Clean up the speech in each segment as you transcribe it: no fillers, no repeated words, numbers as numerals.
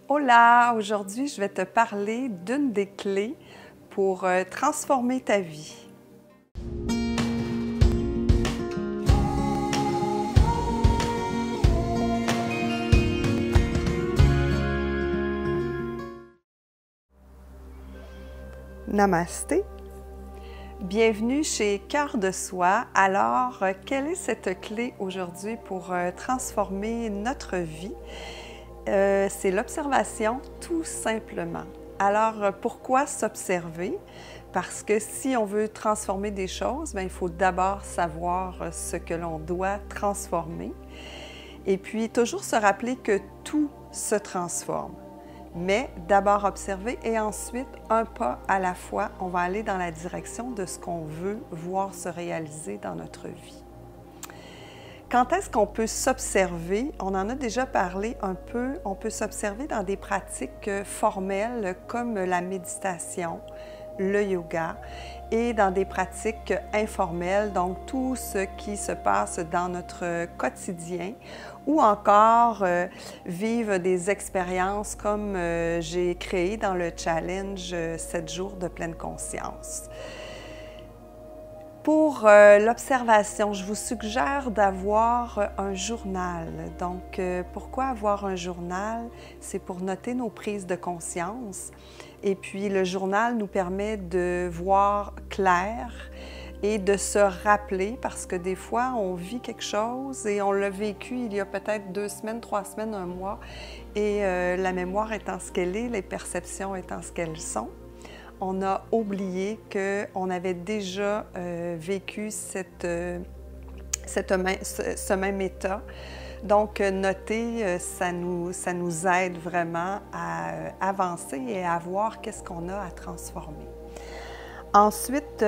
Hola! Aujourd'hui, je vais te parler d'une des clés pour transformer ta vie. Namasté! Bienvenue chez Cœur de Soi. Alors, quelle est cette clé aujourd'hui pour transformer notre vie? C'est l'observation, tout simplement. Alors, pourquoi s'observer? Parce que si on veut transformer des choses, bien, il faut d'abord savoir ce que l'on doit transformer. Et puis, toujours se rappeler que tout se transforme. Mais d'abord observer et ensuite, un pas à la fois, on va aller dans la direction de ce qu'on veut voir se réaliser dans notre vie. Quand est-ce qu'on peut s'observer? On en a déjà parlé un peu. On peut s'observer dans des pratiques formelles comme la méditation, le yoga et dans des pratiques informelles, donc tout ce qui se passe dans notre quotidien ou encore vivre des expériences comme j'ai créé dans le challenge 7 jours de pleine conscience. Pour l'observation, je vous suggère d'avoir un journal. Donc, pourquoi avoir un journal? C'est pour noter nos prises de conscience. Et puis, le journal nous permet de voir clair et de se rappeler, parce que des fois, on vit quelque chose et on l'a vécu il y a peut-être 2 semaines, 3 semaines, 1 mois, et la mémoire étant ce qu'elle est, les perceptions étant ce qu'elles sont, on a oublié qu'on avait déjà vécu ce même état. Donc, noter, ça nous aide vraiment à avancer et à voir qu'est-ce qu'on a à transformer. Ensuite,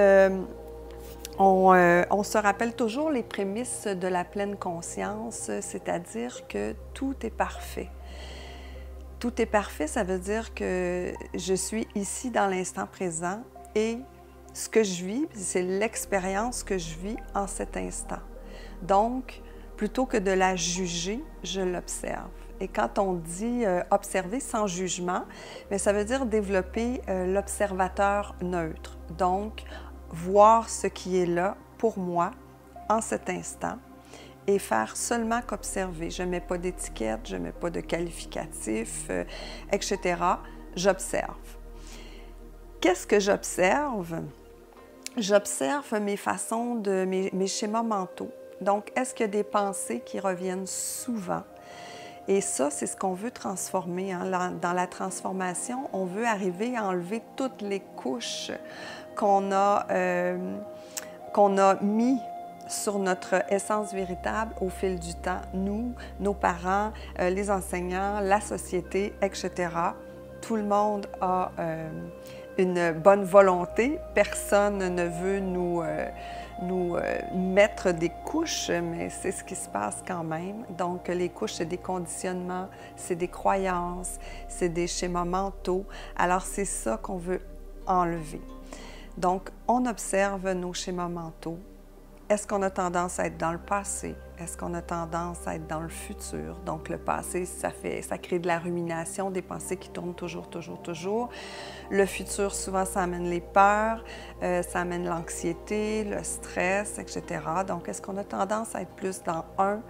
on se rappelle toujours les prémices de la pleine conscience, c'est-à-dire que tout est parfait. Tout est parfait, ça veut dire que je suis ici dans l'instant présent et ce que je vis, c'est l'expérience que je vis en cet instant. Donc, plutôt que de la juger, je l'observe. Et quand on dit observer sans jugement, bien, ça veut dire développer l'observateur neutre. Donc, voir ce qui est là pour moi en cet instant et faire seulement qu'observer. Je ne mets pas d'étiquette, je ne mets pas de qualificatif, etc. J'observe. Qu'est-ce que j'observe? J'observe mes façons mes schémas mentaux. Donc, est-ce qu'il y a des pensées qui reviennent souvent? Et ça, c'est ce qu'on veut transformer. Hein? Dans la transformation, on veut arriver à enlever toutes les couches qu'on a mis sur notre essence véritable au fil du temps, nous, nos parents, les enseignants, la société, etc. Tout le monde a une bonne volonté. Personne ne veut nous mettre des couches, mais c'est ce qui se passe quand même. Donc, les couches, c'est des conditionnements, c'est des croyances, c'est des schémas mentaux. Alors, c'est ça qu'on veut enlever. Donc, on observe nos schémas mentaux. Est-ce qu'on a tendance à être dans le passé? Est-ce qu'on a tendance à être dans le futur? Donc, le passé, ça crée de la rumination, des pensées qui tournent toujours, toujours, toujours. Le futur, souvent, ça amène les peurs, ça amène l'anxiété, le stress, etc. Donc, est-ce qu'on a tendance à être plus dans un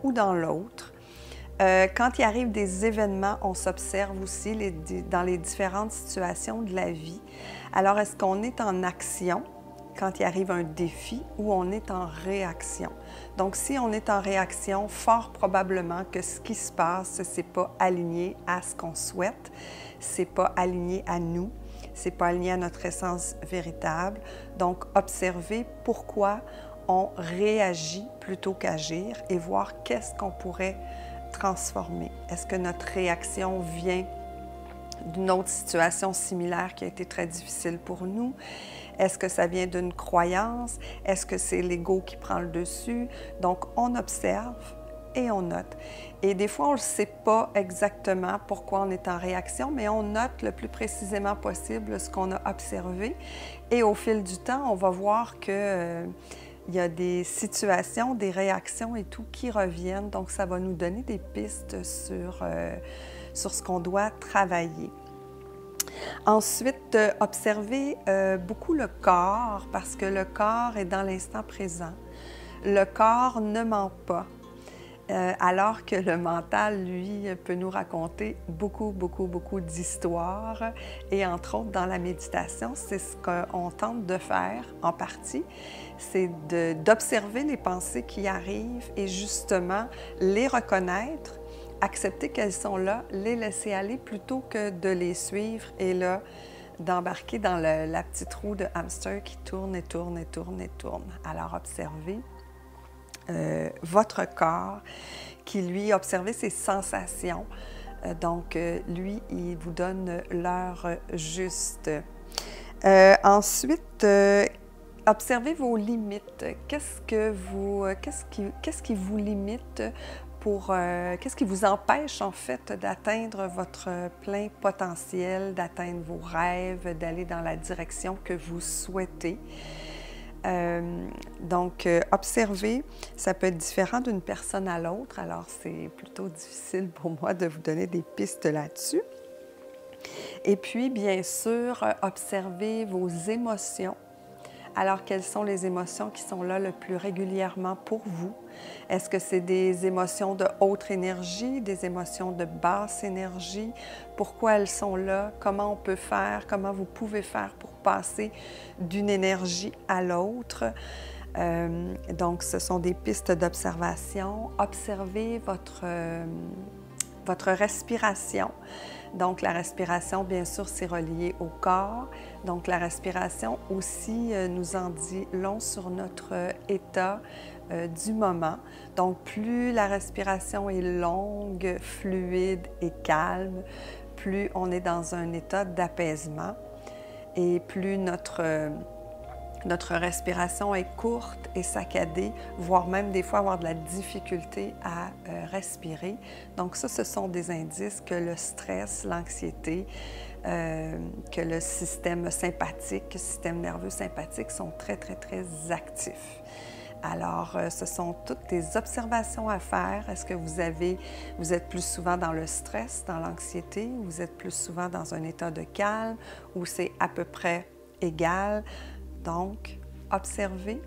ou dans l'autre? Quand il arrive des événements, on s'observe aussi dans les différentes situations de la vie. Alors, est-ce qu'on est en action quand il arrive un défi ou on est en réaction? Donc, si on est en réaction, fort probablement que ce qui se passe, c'est pas aligné à ce qu'on souhaite, c'est pas aligné à nous, c'est pas aligné à notre essence véritable. Donc, observer pourquoi on réagit plutôt qu'agir et voir qu'est-ce qu'on pourrait transformer. Est-ce que notre réaction vient d'une autre situation similaire qui a été très difficile pour nous? Est-ce que ça vient d'une croyance? Est-ce que c'est l'ego qui prend le dessus? Donc, on observe et on note. Et des fois, on ne sait pas exactement pourquoi on est en réaction, mais on note le plus précisément possible ce qu'on a observé. Et au fil du temps, on va voir que il y a des situations, des réactions et tout qui reviennent. Donc, ça va nous donner des pistes sur ce qu'on doit travailler. Ensuite, observez beaucoup le corps parce que le corps est dans l'instant présent. Le corps ne ment pas. Alors que le mental, lui, peut nous raconter beaucoup d'histoires. Et entre autres, dans la méditation, c'est ce qu'on tente de faire en partie, c'est d'observer les pensées qui arrivent et justement les reconnaître, accepter qu'elles sont là, les laisser aller plutôt que de les suivre et là, d'embarquer dans la petite roue de hamster qui tourne et tourne et tourne et tourne. Alors, observez votre corps, qui lui, observez ses sensations. Donc, lui, il vous donne l'heure juste. Ensuite, observez vos limites. Qu'est-ce qui vous limite qu'est-ce qui vous empêche en fait d'atteindre votre plein potentiel, d'atteindre vos rêves, d'aller dans la direction que vous souhaitez? Donc, observez, ça peut être différent d'une personne à l'autre, alors c'est plutôt difficile pour moi de vous donner des pistes là-dessus. Et puis, bien sûr, observez vos émotions. Alors, quelles sont les émotions qui sont là le plus régulièrement pour vous? Est-ce que c'est des émotions de haute énergie, des émotions de basse énergie? Pourquoi elles sont là? Comment on peut faire? Comment vous pouvez faire pour passer d'une énergie à l'autre? Donc, ce sont des pistes d'observation. Observez votre respiration. Donc, la respiration, bien sûr, c'est relié au corps. Donc, la respiration aussi nous en dit long sur notre état du moment. Donc, plus la respiration est longue, fluide et calme, plus on est dans un état d'apaisement et plus notre respiration est courte et saccadée, voire même des fois avoir de la difficulté à respirer. Donc ça, ce sont des indices que le stress, l'anxiété, que le système sympathique, le système nerveux sympathique sont très actifs. Alors, ce sont toutes des observations à faire. Est-ce que vous êtes plus souvent dans le stress, dans l'anxiété, ou vous êtes plus souvent dans un état de calme, ou c'est à peu près égal? Donc, observez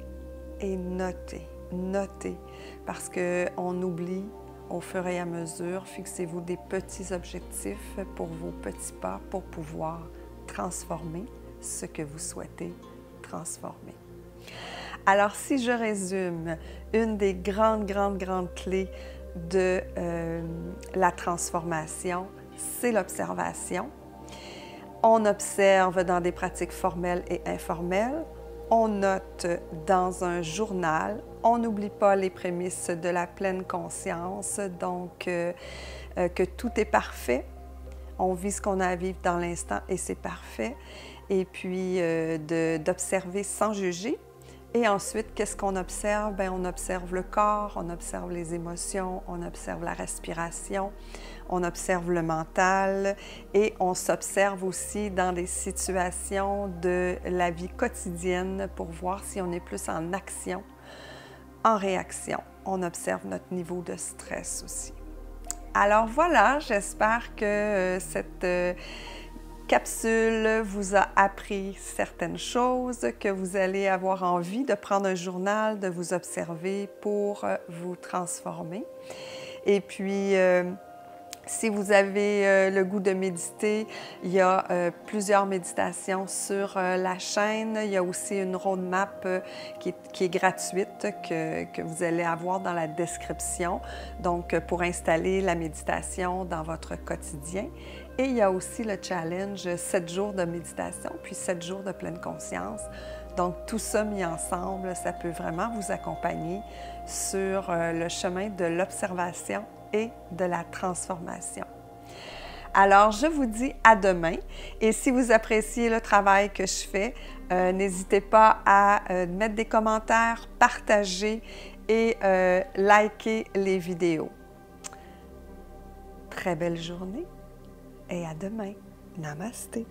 et notez. Notez, parce qu'on oublie au fur et à mesure. Fixez-vous des petits objectifs pour vos petits pas pour pouvoir transformer ce que vous souhaitez transformer. Alors, si je résume, une des grandes clés de la transformation, c'est l'observation. On observe dans des pratiques formelles et informelles. On note dans un journal. On n'oublie pas les prémices de la pleine conscience, donc que tout est parfait. On vit ce qu'on a à vivre dans l'instant et c'est parfait. Et puis d'observer sans juger. Et ensuite, qu'est-ce qu'on observe? Bien, on observe le corps, on observe les émotions, on observe la respiration, on observe le mental et on s'observe aussi dans des situations de la vie quotidienne pour voir si on est plus en action, en réaction. On observe notre niveau de stress aussi. Alors voilà, j'espère que cette capsule vous a appris certaines choses, que vous allez avoir envie de prendre un journal, de vous observer pour vous transformer. Et puis, si vous avez le goût de méditer, il y a plusieurs méditations sur la chaîne. Il y a aussi une roadmap qui est gratuite que vous allez avoir dans la description, donc pour installer la méditation dans votre quotidien. Et il y a aussi le challenge 7 jours de méditation, puis 7 jours de pleine conscience. Donc, tout ça mis ensemble, ça peut vraiment vous accompagner sur le chemin de l'observation et de la transformation. Alors, je vous dis à demain. Et si vous appréciez le travail que je fais, n'hésitez pas à mettre des commentaires, partager et liker les vidéos. Très belle journée et à demain. Namasté.